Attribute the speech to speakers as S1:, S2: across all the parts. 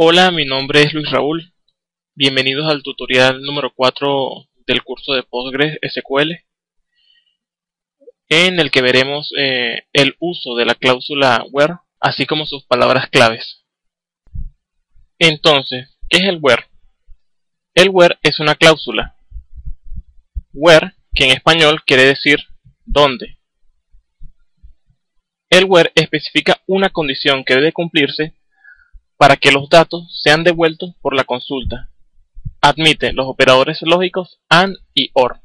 S1: Hola, mi nombre es Luis Raúl. Bienvenidos al tutorial número 4 del curso de PostgreSQL, en el que veremos el uso de la cláusula where, así como sus palabras claves. Entonces, ¿qué es el where? El where es una cláusula. Where, que en español quiere decir ¿dónde? El where especifica una condición que debe cumplirse para que los datos sean devueltos por la consulta. Admite los operadores lógicos AND y OR.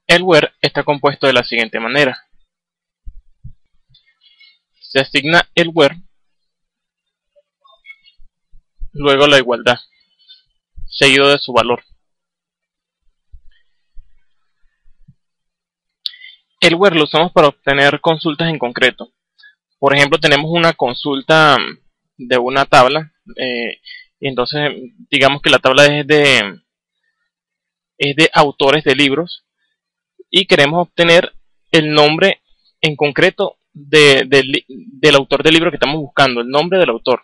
S1: El where está compuesto de la siguiente manera. Se asigna el where, luego la igualdad, seguido de su valor. El where lo usamos para obtener consultas en concreto. Por ejemplo, tenemos una consulta de una tabla, y entonces digamos que la tabla es de autores de libros y queremos obtener el nombre en concreto del autor del libro que estamos buscando, el nombre del autor.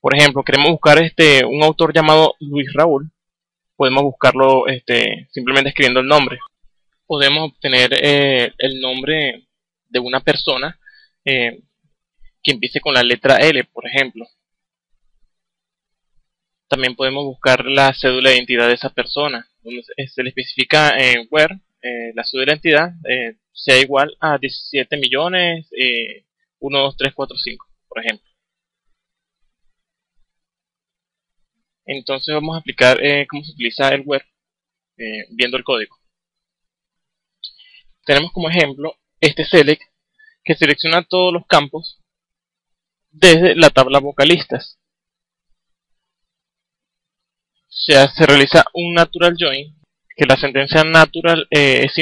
S1: Por ejemplo, queremos buscar un autor llamado Luis Raúl. Podemos buscarlo simplemente escribiendo el nombre. Podemos obtener el nombre de una persona que empiece con la letra L, por ejemplo. También podemos buscar la cédula de identidad de esa persona, donde se le especifica en where la cédula de identidad sea igual a 17 millones 1, 2, 3, 4, 5, por ejemplo. Entonces vamos a aplicar cómo se utiliza el where viendo el código. Tenemos como ejemplo este select, que selecciona todos los campos desde la tabla vocalistas. Se realiza un natural join, que la sentencia natural es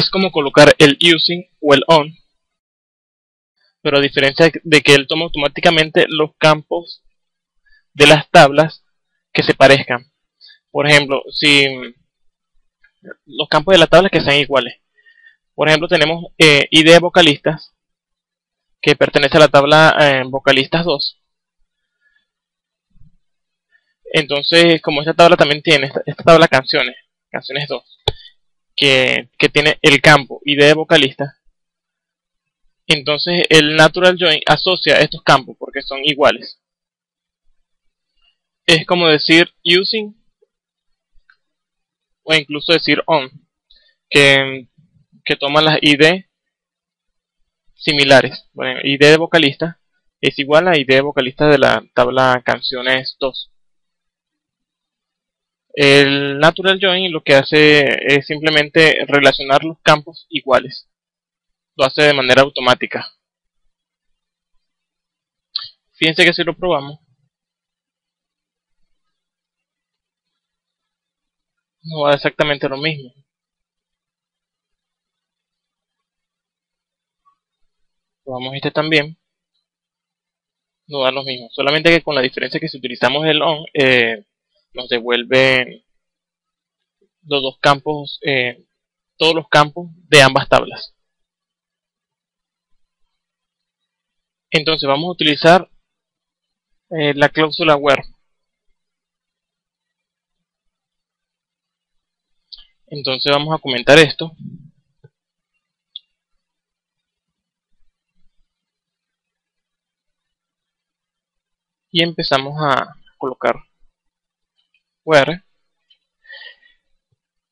S1: como colocar el using o el on, pero a diferencia de que él toma automáticamente los campos de las tablas que se parezcan. Por ejemplo, si los campos de las tablas que sean iguales. Por ejemplo, tenemos ID de vocalistas, que pertenece a la tabla vocalistas 2. Entonces, como esta tabla también tiene, esta tabla canciones 2, que tiene el campo ID de vocalista, entonces el natural join asocia estos campos porque son iguales. Es como decir using o incluso decir on, que toma las ID similares. Bueno, ID de vocalista es igual a ID de vocalista de la tabla canciones 2. El natural join lo que hace es simplemente relacionar los campos iguales. Lo hace de manera automática. Fíjense que si lo probamos, no va exactamente lo mismo. Probamos este también. No da lo mismo. Solamente que con la diferencia que si utilizamos el on, nos devuelve los dos campos, todos los campos de ambas tablas. Entonces vamos a utilizar la cláusula where. Entonces vamos a comentar esto. Y empezamos a colocar where.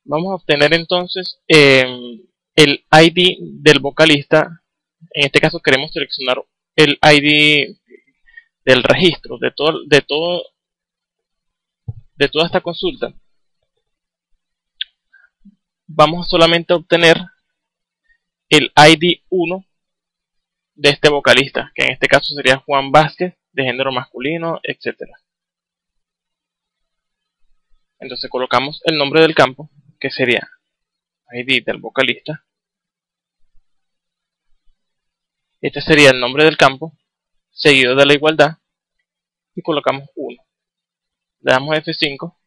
S1: Vamos a obtener entonces el ID del vocalista. En este caso queremos seleccionar el ID del registro de toda esta consulta. Vamos solamente a obtener el ID 1 de este vocalista, que en este caso sería Juan Vázquez, de género masculino, etc. Entonces colocamos el nombre del campo, que sería ID del vocalista. Este sería el nombre del campo, seguido de la igualdad, y colocamos 1. Le damos F5.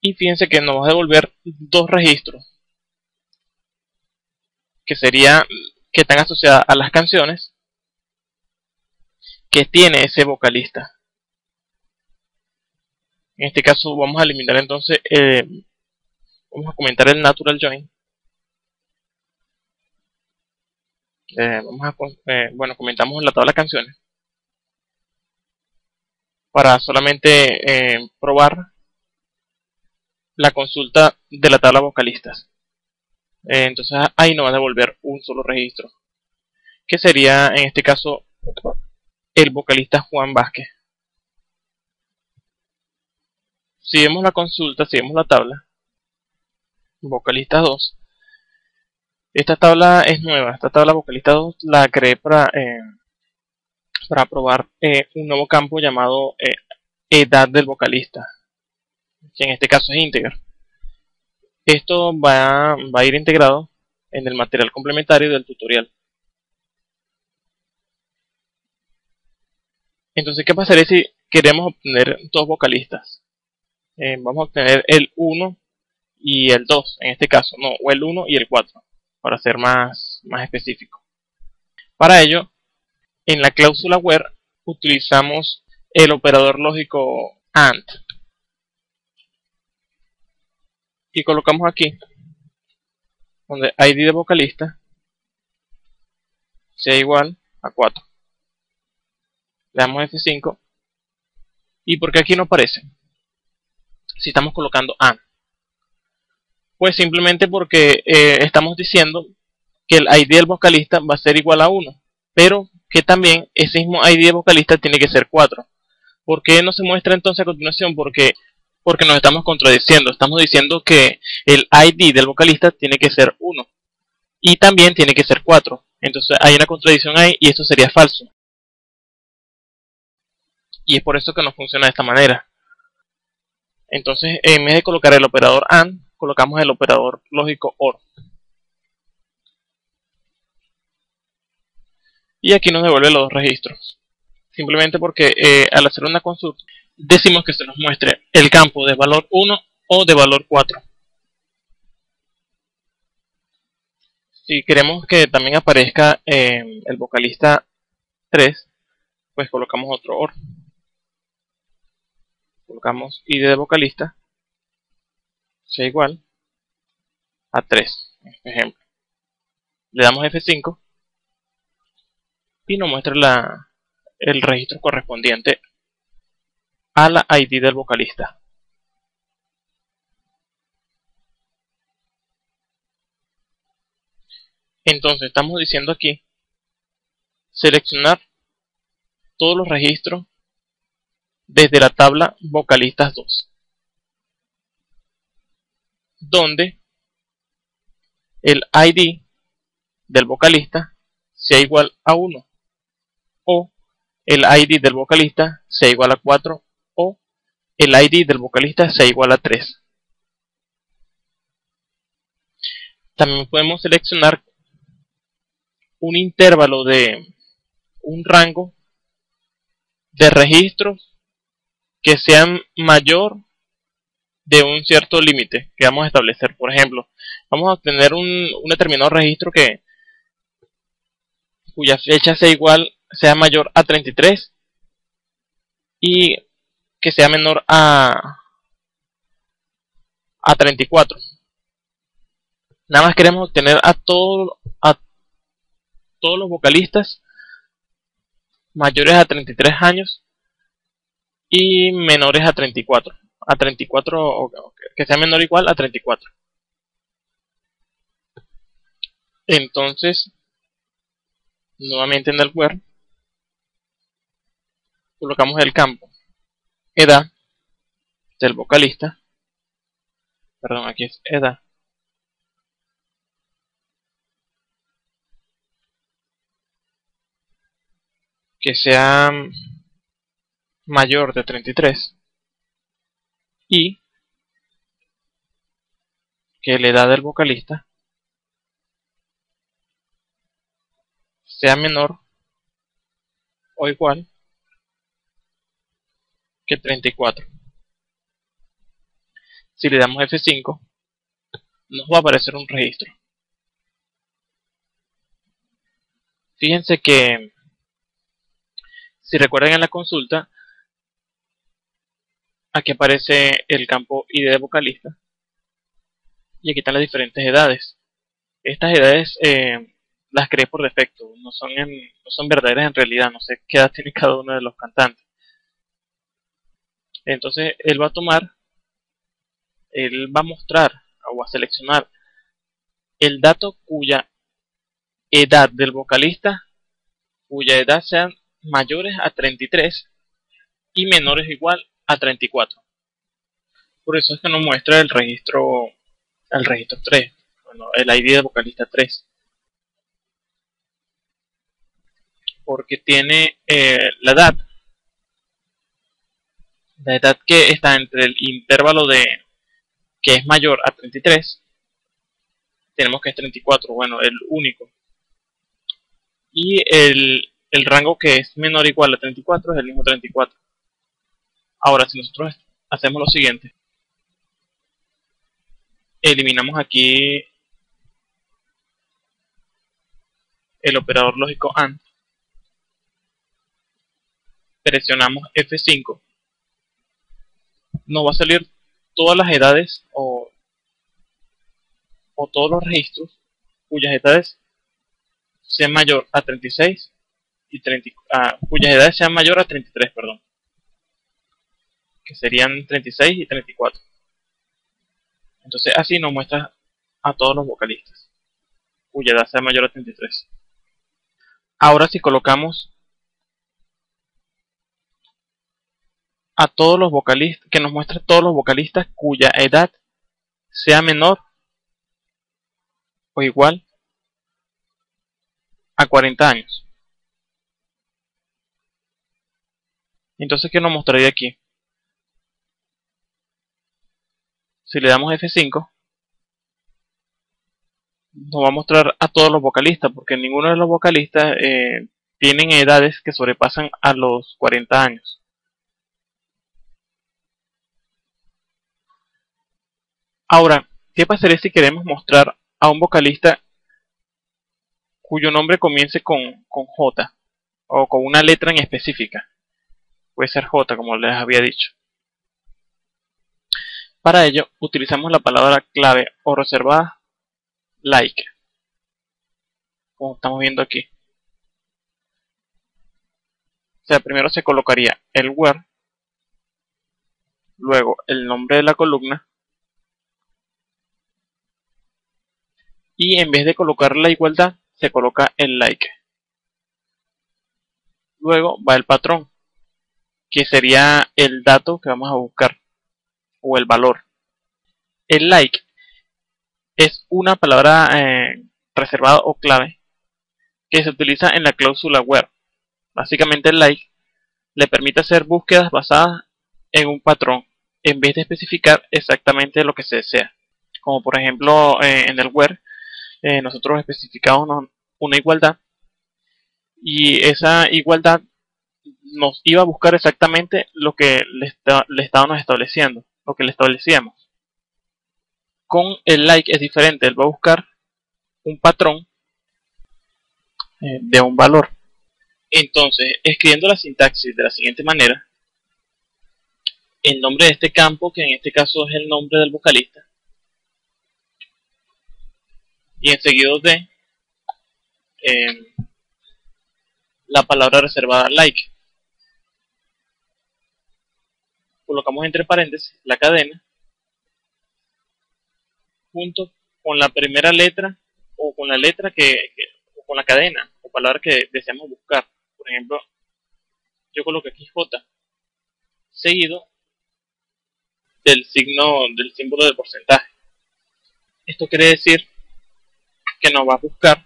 S1: Y fíjense que nos va a devolver dos registros, que están asociadas a las canciones que tiene ese vocalista. En este caso vamos a eliminar entonces, vamos a comentar el natural join. Bueno, comentamos en la tabla canciones para solamente probar la consulta de la tabla vocalistas. Entonces ahí nos va a devolver un solo registro, que sería en este caso el vocalista Juan Vázquez. Si vemos la consulta, si vemos la tabla, vocalistas 2, esta tabla es nueva. Esta tabla vocalista 2 la creé para probar un nuevo campo llamado edad del vocalista, que en este caso es integer. Esto va a ir integrado en el material complementario del tutorial. Entonces, ¿qué pasaría si queremos obtener dos vocalistas? Vamos a obtener el 1 y el 2, en este caso, no, o el 1 y el 4, para ser más específico. Para ello, en la cláusula where utilizamos el operador lógico AND y colocamos aquí donde ID de vocalista sea igual a 4. Le damos F5 y ¿por qué aquí no aparece si estamos colocando AND? Pues simplemente porque estamos diciendo que el ID del vocalista va a ser igual a 1, pero que también ese mismo ID de vocalista tiene que ser 4. ¿Por qué no se muestra entonces a continuación? Porque nos estamos contradiciendo. Estamos diciendo que el ID del vocalista tiene que ser 1 y también tiene que ser 4. Entonces hay una contradicción ahí y eso sería falso. Y es por eso que no funciona de esta manera. Entonces, en vez de colocar el operador AND, colocamos el operador lógico OR. Y aquí nos devuelve los dos registros. Simplemente porque al hacer una consulta, decimos que se nos muestre el campo de valor 1 o de valor 4. Si queremos que también aparezca el vocalista 3, pues colocamos otro OR. Colocamos ID de vocalista sea igual a 3, por ejemplo. Le damos F5 y nos muestra el registro correspondiente a la ID del vocalista. Entonces estamos diciendo aquí seleccionar todos los registros desde la tabla vocalistas 2, donde el ID del vocalista sea igual a 1 o el ID del vocalista sea igual a 4 o el ID del vocalista sea igual a 3. También podemos seleccionar un intervalo de un rango de registros que sean mayor de un cierto límite que vamos a establecer. Por ejemplo, vamos a obtener un determinado registro cuya fecha sea mayor a 33 y que sea menor a 34. Nada más queremos obtener a todos los vocalistas mayores a 33 años y menores a 34. A 34, o que sea menor o igual a 34. Entonces, nuevamente en el where, colocamos el campo edad del vocalista. Perdón, aquí es edad. Que sea mayor de 33 y que la edad del vocalista sea menor o igual que 34. Si le damos F5, nos va a aparecer un registro. Fíjense que Si recuerdan en la consulta, aquí aparece el campo ID de vocalista y aquí están las diferentes edades. Estas edades las creé por defecto, no son verdaderas en realidad, no sé qué edad tiene cada uno de los cantantes. Entonces él va a mostrar o a seleccionar el dato cuya edad del vocalista, cuya edad sean mayores a 33 y menores o igual a 34. Por eso es que nos muestra el registro 3, bueno, el ID de vocalista 3, porque tiene la edad que está entre el intervalo de que es mayor a 33, tenemos que es 34, bueno, el único, y el rango que es menor o igual a 34 es el mismo 34. Ahora, si nosotros hacemos lo siguiente, eliminamos aquí el operador lógico AND, presionamos F5, nos va a salir todas las edades o todos los registros cuyas edades sean mayor a 36 y cuyas edades sean mayor a 33, perdón, que serían 36 y 34. Entonces así nos muestra a todos los vocalistas cuya edad sea mayor a 33. Ahora si colocamos a todos los vocalistas, que nos muestra todos los vocalistas cuya edad sea menor o igual a 40 años. Entonces, ¿qué nos mostraría aquí? Si le damos F5, nos va a mostrar a todos los vocalistas, porque ninguno de los vocalistas tienen edades que sobrepasan a los 40 años. Ahora, ¿qué pasaría si queremos mostrar a un vocalista cuyo nombre comience con J o con una letra en específica? Puede ser J, como les había dicho. Para ello, utilizamos la palabra clave o reservada like, como estamos viendo aquí. O sea, primero se colocaría el where, luego el nombre de la columna, y en vez de colocar la igualdad, se coloca el like. Luego va el patrón, que sería el dato que vamos a buscar, o el valor. El like es una palabra reservada o clave que se utiliza en la cláusula where. Básicamente el like le permite hacer búsquedas basadas en un patrón, en vez de especificar exactamente lo que se desea. Como por ejemplo en el where nosotros especificamos una igualdad y esa igualdad nos iba a buscar exactamente lo que le estábamos estableciendo, lo que le establecíamos. Con el like es diferente, él va a buscar un patrón de un valor. Entonces, escribiendo la sintaxis de la siguiente manera, el nombre de este campo, que en este caso es el nombre del vocalista, y enseguida de la palabra reservada like. Colocamos entre paréntesis la cadena junto con la primera letra o con la letra o con la cadena o palabra que deseamos buscar. Por ejemplo, yo coloco aquí J seguido del símbolo de porcentaje. Esto quiere decir que nos va a buscar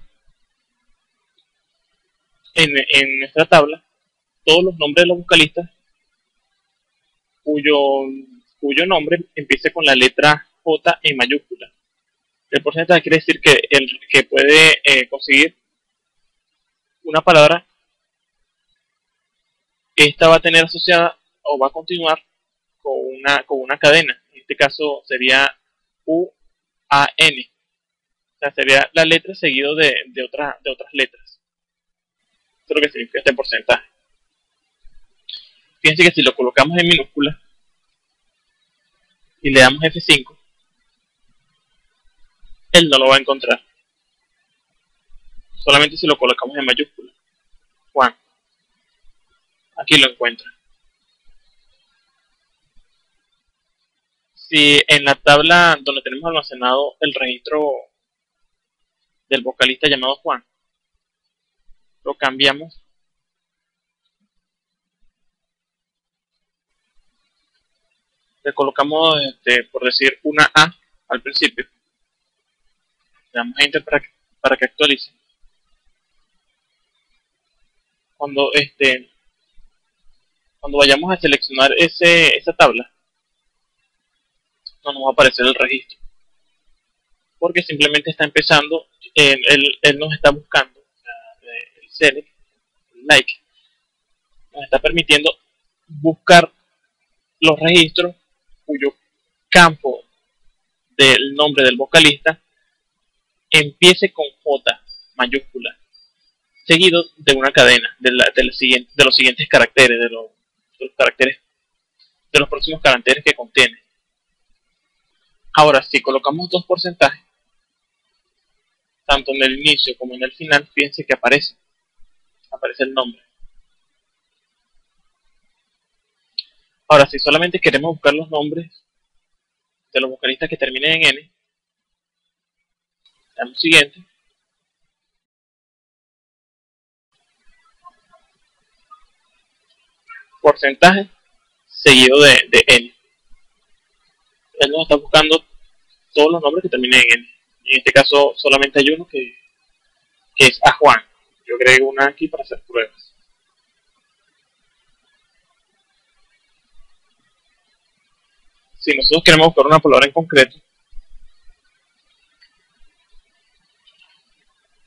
S1: en nuestra tabla todos los nombres de los vocalistas cuyo nombre empiece con la letra J en mayúscula. El porcentaje quiere decir que puede conseguir una palabra que esta va a tener asociada o va a continuar con una cadena. En este caso sería U-A-N. O sea, sería la letra seguido de otras letras. Eso es lo que significa este porcentaje. Fíjense que si lo colocamos en minúscula y le damos F5, él no lo va a encontrar. Solamente si lo colocamos en mayúscula, Juan, aquí lo encuentra. Si en la tabla donde tenemos almacenado el registro del vocalista llamado Juan, lo cambiamos, le colocamos, por decir, una A al principio, le damos Enter para que actualice. Cuando vayamos a seleccionar esa tabla, no nos va a aparecer el registro, porque simplemente está empezando, él nos está buscando, el select, el like, nos está permitiendo buscar los registros cuyo campo del nombre del vocalista empiece con J mayúscula, seguido de una cadena de los siguientes caracteres, de los próximos caracteres que contiene. Ahora, si colocamos dos porcentajes, tanto en el inicio como en el final, fíjense que aparece el nombre. Ahora, si solamente queremos buscar los nombres de los vocalistas que terminen en N, damos siguiente. Porcentaje seguido de N. Él nos está buscando todos los nombres que terminen en N. En este caso solamente hay uno que es a Juan. Yo agrego una aquí para hacer pruebas. Si nosotros queremos buscar una palabra en concreto,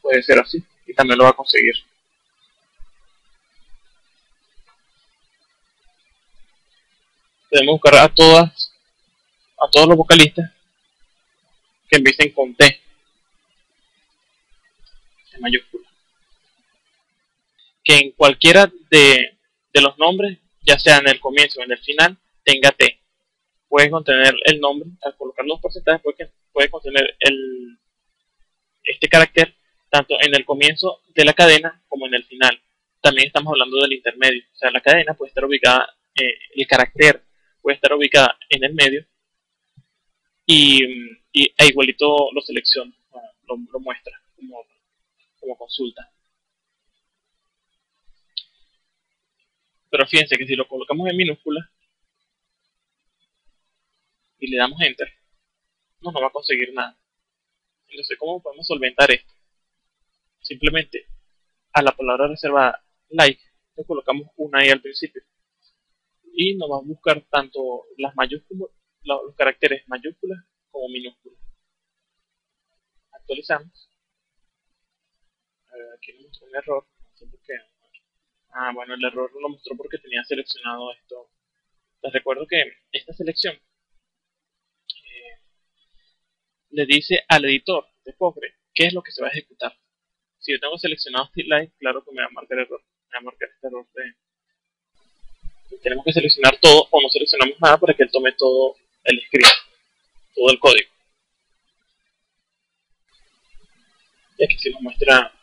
S1: puede ser así y también lo va a conseguir. Podemos buscar a todos los vocalistas que empiecen con T en mayúscula. Que en cualquiera de los nombres, ya sea en el comienzo o en el final, tenga T. Puede contener el nombre, al colocar los porcentajes puede contener este carácter tanto en el comienzo de la cadena como en el final. También estamos hablando del intermedio. O sea, la cadena puede estar ubicada, el carácter puede estar ubicada en el medio e igualito lo selecciona, lo muestra como consulta. Pero fíjense que si lo colocamos en minúscula y le damos Enter, no va a conseguir nada. Entonces, ¿cómo podemos solventar esto? Simplemente a la palabra reservada like le colocamos una I al principio y nos va a buscar tanto las mayúsculas, los caracteres mayúsculas como minúsculas. Actualizamos. Aquí nos mostró un error, no sé por qué. Bueno, el error lo mostró porque tenía seleccionado esto. Les recuerdo que esta selección le dice al editor de Postgre qué es lo que se va a ejecutar. Si yo tengo seleccionado still like, claro que me va a marcar error. Me va a marcar este error de tenemos que seleccionar todo o no seleccionamos nada para que él tome todo el script, todo el código. Y aquí se nos muestra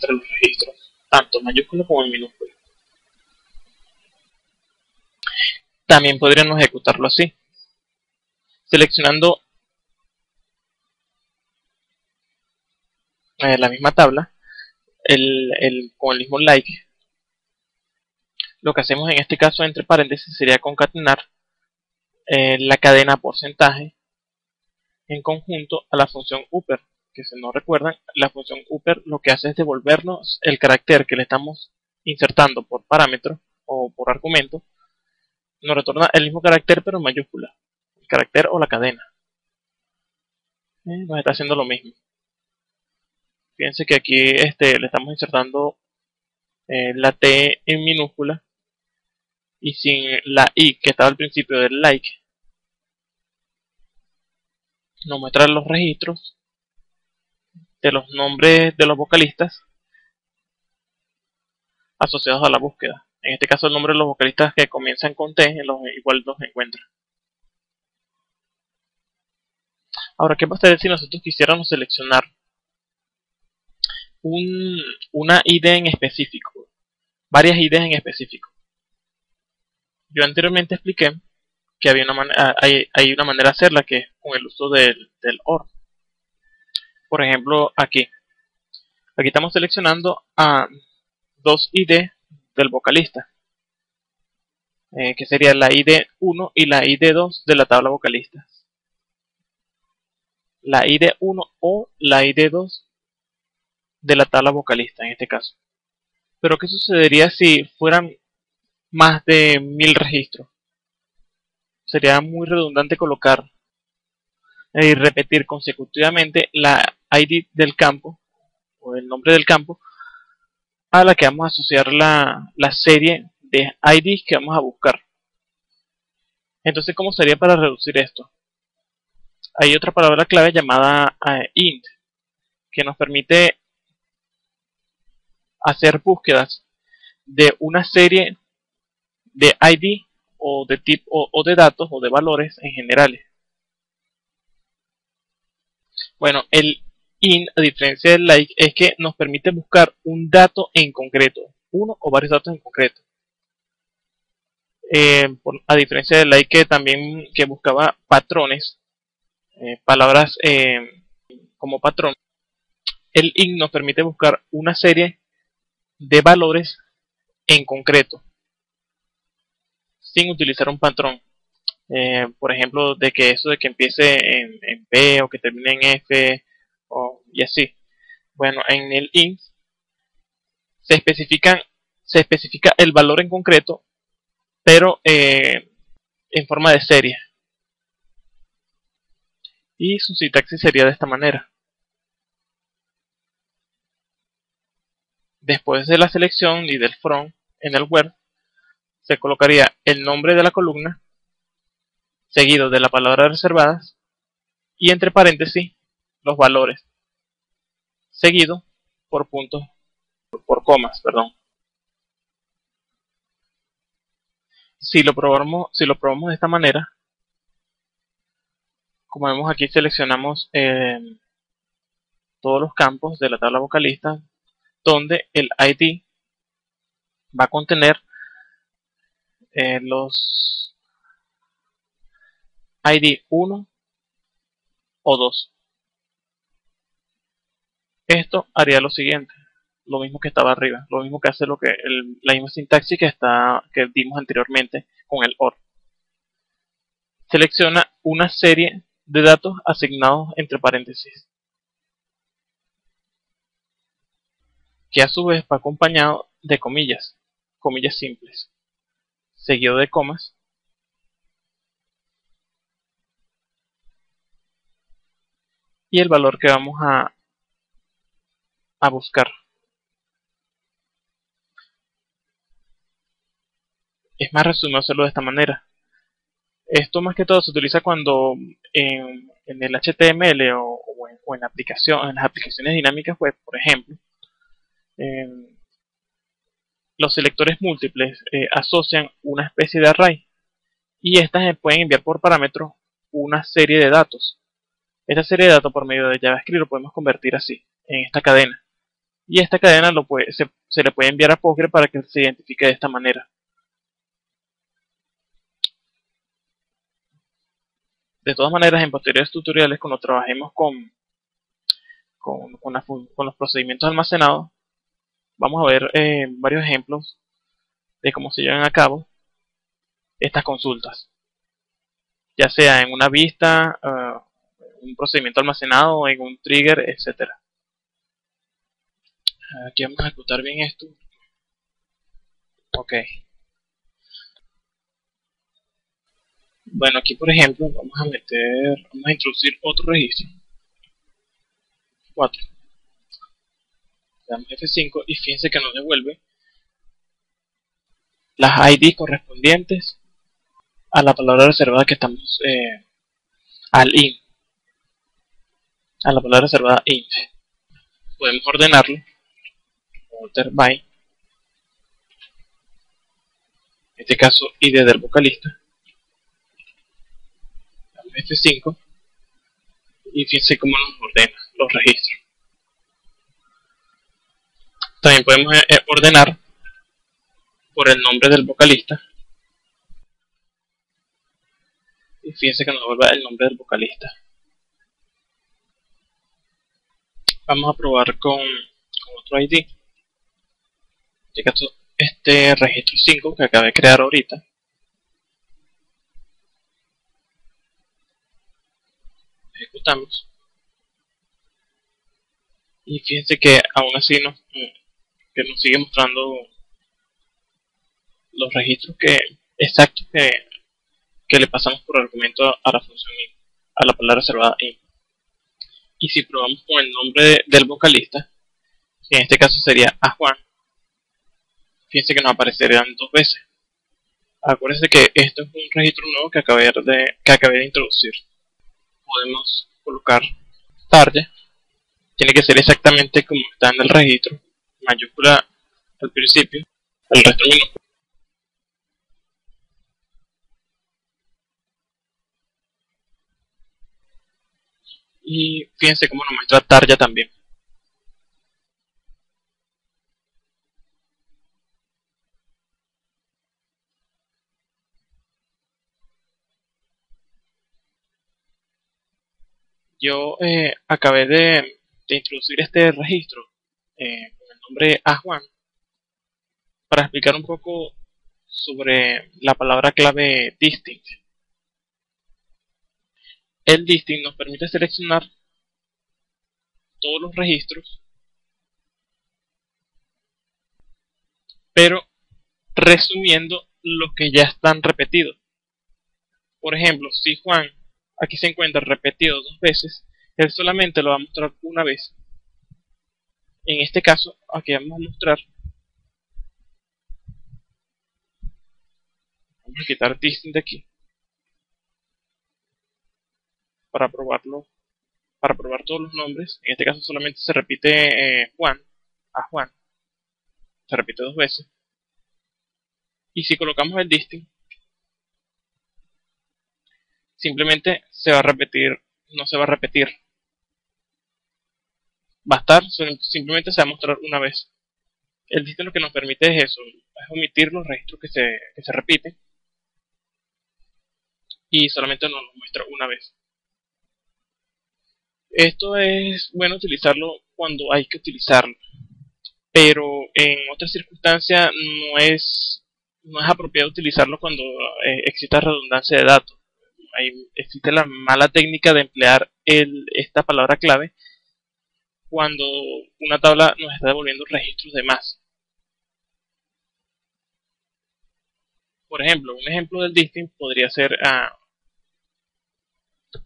S1: los registros, tanto en mayúscula como en minúscula. También podríamos ejecutarlo así, seleccionando la misma tabla, con el mismo like. Lo que hacemos en este caso entre paréntesis sería concatenar la cadena porcentaje en conjunto a la función upper, que si no recuerdan, la función upper lo que hace es devolvernos el carácter que le estamos insertando por parámetro o por argumento, nos retorna el mismo carácter pero en mayúscula, el carácter o la cadena. Nos está haciendo lo mismo. Fíjense que aquí le estamos insertando la T en minúscula y sin la I que estaba al principio del like. Nos muestra los registros de los nombres de los vocalistas asociados a la búsqueda. En este caso el nombre de los vocalistas que comienzan con T, igual los encuentra. Ahora, ¿qué pasaría si nosotros quisiéramos seleccionar una ID en específico? Varias IDs en específico. Yo anteriormente expliqué que hay una manera de hacerla, que es con el uso del OR. Por ejemplo, aquí estamos seleccionando a dos ID del vocalista, que sería la ID 1 y la ID 2 de la tabla vocalista. La ID 1 o la ID 2 de la tabla vocalista en este caso. Pero ¿qué sucedería si fueran más de 1000 registros? Sería muy redundante colocar y repetir consecutivamente la ID del campo o el nombre del campo a la que vamos a asociar la serie de IDs que vamos a buscar. Entonces, ¿cómo sería para reducir esto? Hay otra palabra clave llamada int, que nos permite hacer búsquedas de una serie de ID o de tipo o de datos o de valores en generales. Bueno, el int, a diferencia del like, es que nos permite buscar un dato en concreto, uno o varios datos en concreto. A diferencia del like, que también buscaba patrones, palabras como patrón, el int nos permite buscar una serie de valores en concreto sin utilizar un patrón. Por ejemplo, de que empiece en P o que termine en F y así. Bueno, en el int se especifica el valor en concreto, pero en forma de serie. Y su sintaxis sería de esta manera. Después de la selección y del from en el where, se colocaría el nombre de la columna, seguido de la palabra reservadas, y entre paréntesis los valores, seguido por puntos, por comas, perdón. Si lo probamos de esta manera, como vemos aquí, seleccionamos todos los campos de la tabla vocalista, donde el ID va a contener los ID 1 o 2. Esto haría lo siguiente, lo mismo que estaba arriba, lo mismo que hace la misma sintaxis que vimos anteriormente con el OR. Selecciona una serie de datos asignados entre paréntesis, que a su vez va acompañado de comillas simples, seguido de comas, y el valor que vamos a buscar. Es más resumido hacerlo de esta manera. Esto más que todo se utiliza cuando en el HTML o en las aplicaciones dinámicas web, por ejemplo, los selectores múltiples asocian una especie de array, y estas pueden enviar por parámetro una serie de datos. Esta serie de datos, por medio de JavaScript, lo podemos convertir así, en esta cadena. Y esta cadena se le puede enviar a Postgre para que se identifique de esta manera. De todas maneras, en posteriores tutoriales, cuando trabajemos con los procedimientos almacenados, vamos a ver varios ejemplos de cómo se llevan a cabo estas consultas, ya sea en una vista, un procedimiento almacenado, en un trigger, etc. Aquí vamos a ejecutar bien esto. Ok. Bueno, aquí por ejemplo vamos a introducir otro registro, 4. Le damos F5 y fíjense que nos devuelve las ID correspondientes a la palabra reservada que estamos a la palabra reservada int. Podemos ordenarlo, alter by, en este caso ID del vocalista, F5, y fíjense cómo nos ordena los registros. También podemos ordenar por el nombre del vocalista, y fíjense que nos vuelve el nombre del vocalista. Vamos a probar con otro ID. En este caso, este registro 5 que acabé de crear ahorita. Ejecutamos. Y fíjense que aún así nos sigue mostrando los registros exactos que le pasamos por argumento a la función in, a la palabra reservada in. Y si probamos con el nombre del vocalista, que en este caso sería a Juan, fíjense que nos aparecerían 2 veces. Acuérdense que esto es un registro nuevo que acabé de introducir. Podemos colocar tarde, tiene que ser exactamente como está en el registro, mayúscula al principio, el resto minúscula. Y fíjense cómo nos muestra tarja también. Yo acabé de introducir este registro con el nombre a Juan para explicar un poco sobre la palabra clave distinct. El distinct nos permite seleccionar todos los registros, pero resumiendo los que ya están repetidos. Por ejemplo, si Juan aquí se encuentra repetido 2 veces, él solamente lo va a mostrar una vez. En este caso, aquí vamos a mostrar, vamos a quitar distinct de aquí para probarlo, para probar todos los nombres. En este caso solamente se repite Juan, a Juan, se repite 2 veces. Y si colocamos el distinct, simplemente se va a repetir, no se va a repetir. Va a estar, simplemente se va a mostrar una vez. El distinct lo que nos permite es eso, es omitir los registros que se repiten y solamente nos lo muestra una vez. Esto es bueno utilizarlo cuando hay que utilizarlo, pero en otras circunstancias no es apropiado utilizarlo cuando exista redundancia de datos. Existe la mala técnica de emplear esta palabra clave cuando una tabla nos está devolviendo registros de más. Por ejemplo, un ejemplo del distinct podría ser,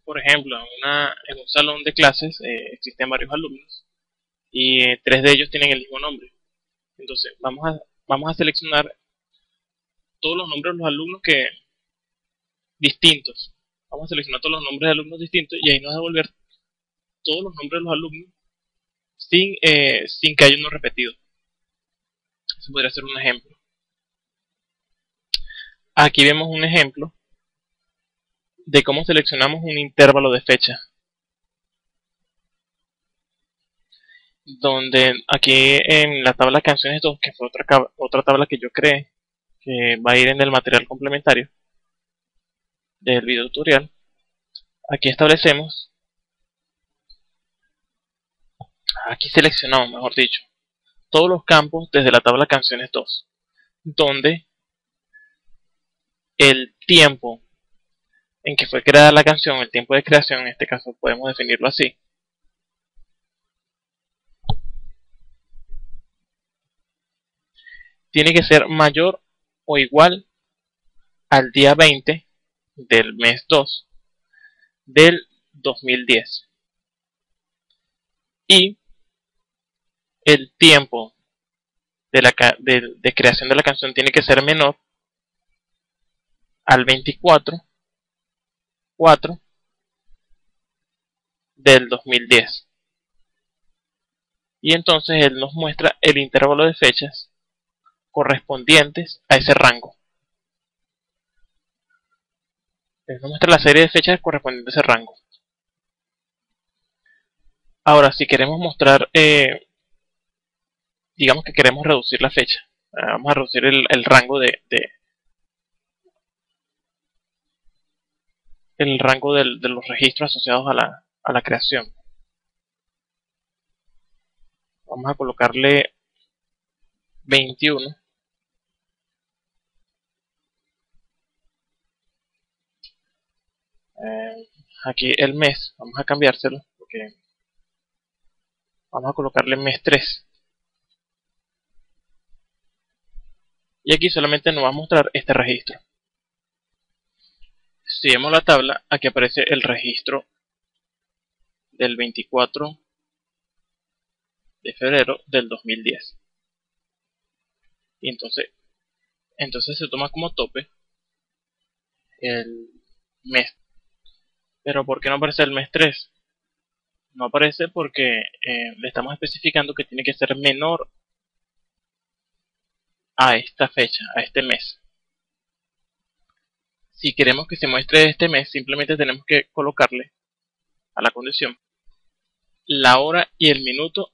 S1: por ejemplo, en un salón de clases existen varios alumnos y 3 de ellos tienen el mismo nombre. Entonces vamos a seleccionar todos los nombres de los alumnos distintos. Vamos a seleccionar todos los nombres de alumnos distintos y ahí nos va a devolver todos los nombres de los alumnos sin que haya uno repetido. Eso podría ser un ejemplo. Aquí vemos un ejemplo de cómo seleccionamos un intervalo de fecha. Donde aquí en la tabla canciones 2, que fue otra tabla que yo creé, que va a ir en el material complementario del video tutorial, aquí establecemos, aquí seleccionamos, mejor dicho, todos los campos desde la tabla canciones 2, donde el tiempo en que fue creada la canción, el tiempo de creación, en este caso podemos definirlo así, tiene que ser mayor o igual al día 20 del mes 2 del 2010. Y el tiempo de creación de la canción tiene que ser menor al 24/4 del 2010. Y entonces él nos muestra el intervalo de fechas correspondientes a ese rango. nos muestra la serie de fechas correspondientes a ese rango. Ahora, si queremos mostrar, digamos que queremos reducir la fecha, vamos a reducir el rango de los registros asociados a la creación. Vamos a colocarle 21. Aquí el mes, vamos a cambiárselo, porque vamos a colocarle mes 3. Y aquí solamente nos va a mostrar este registro. Si vemos la tabla, aquí aparece el registro del 24 de febrero del 2010. Y entonces se toma como tope el mes. Pero ¿por qué no aparece el mes 3? No aparece porque le estamos especificando que tiene que ser menor a esta fecha, a este mes. Si queremos que se muestre este mes, simplemente tenemos que colocarle a la condición la hora y el minuto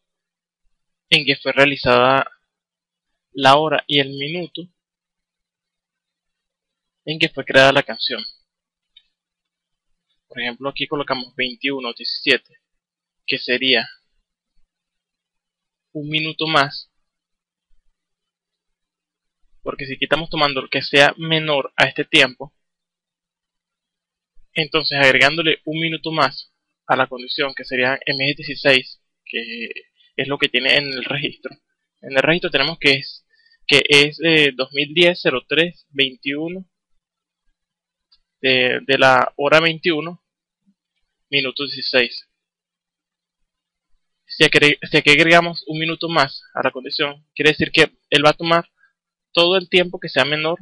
S1: en que fue realizada, la hora y el minuto en que fue creada la canción. Por ejemplo, aquí colocamos 21:17, que sería un minuto más, porque si aquí estamos tomando el que sea menor a este tiempo, entonces agregándole un minuto más a la condición, que sería MS16, que es lo que tiene en el registro. En el registro tenemos que es 2010-03-21 de la hora 21, minuto 16. Si aquí agregamos un minuto más a la condición, quiere decir que él va a tomar todo el tiempo que sea menor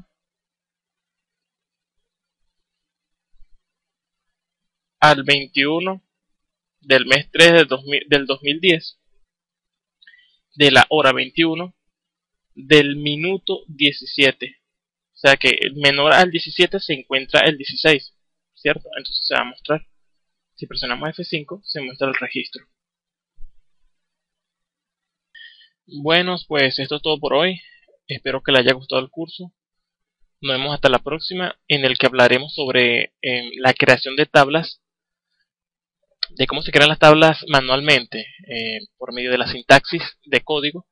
S1: al 21 del mes 3 del 2010, de la hora 21, del minuto 17. O sea que menor al 17 se encuentra el 16, ¿cierto? Entonces se va a mostrar. Si presionamos F5, se muestra el registro. Bueno, pues esto es todo por hoy. Espero que les haya gustado el curso. Nos vemos hasta la próxima, en el que hablaremos sobre la creación de tablas, de cómo se crean las tablas manualmente por medio de la sintaxis de código.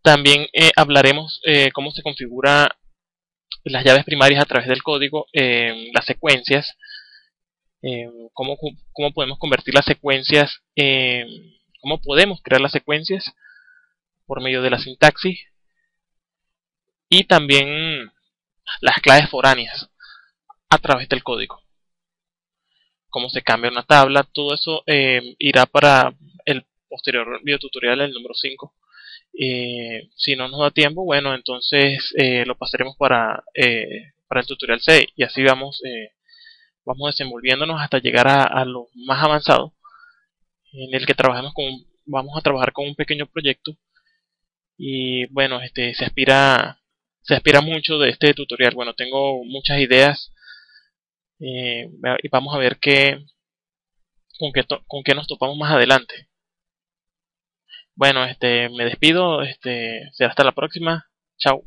S1: También hablaremos cómo se configura las llaves primarias a través del código, las secuencias, cómo podemos convertir las secuencias, cómo podemos crear las secuencias por medio de la sintaxis, y también las claves foráneas a través del código. Cómo se cambia una tabla, todo eso irá para el posterior video tutorial, el número 5. Si no nos da tiempo, bueno, entonces lo pasaremos para el tutorial 6, y así vamos desenvolviéndonos hasta llegar a lo más avanzado, en el que vamos a trabajar con un pequeño proyecto. Y bueno, se aspira mucho de este tutorial. Bueno, tengo muchas ideas, y vamos a ver con qué nos topamos más adelante. Bueno, me despido, será hasta la próxima. Chao.